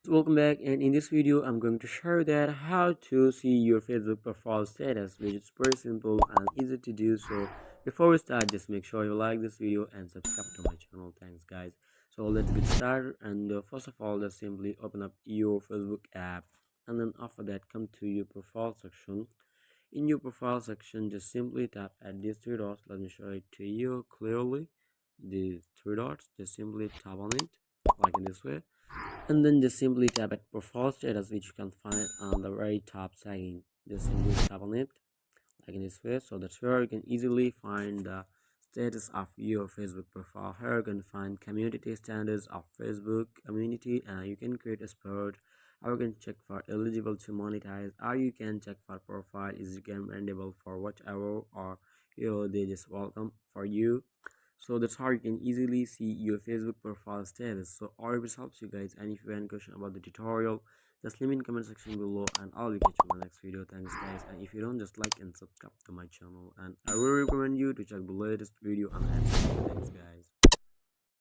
Welcome back, and in this video I'm going to share that how to see your Facebook profile status, which is very simple and easy to do. So before we start, just make sure you like this video and subscribe to my channel. Thanks guys. So let's get started, and first of all, just simply open up your Facebook app, and then after that come to your profile section. In your profile section, just simply tap at these three dots. Let me show it to you clearly. These three dots, just simply tap on it like in this way, and then just simply tap at profile status, which you can find on the very top second. Just simply tap on it like in this way. So that's where you can easily find the status of your Facebook profile. Here you can find community standards of Facebook community, and you can create a sport, or you can check for eligible to monetize, or you can check for profile is recommendable for whatever, or they just welcome for you. So that's how you can easily see your Facebook profile status. So I hope this helps you guys, and if you have any question about the tutorial, just leave me in comment section below, and I'll be catching you in the next video. Thanks guys, and if you don't, just like and subscribe to my channel, and I will recommend you to check the latest video on Nace. Thanks guys.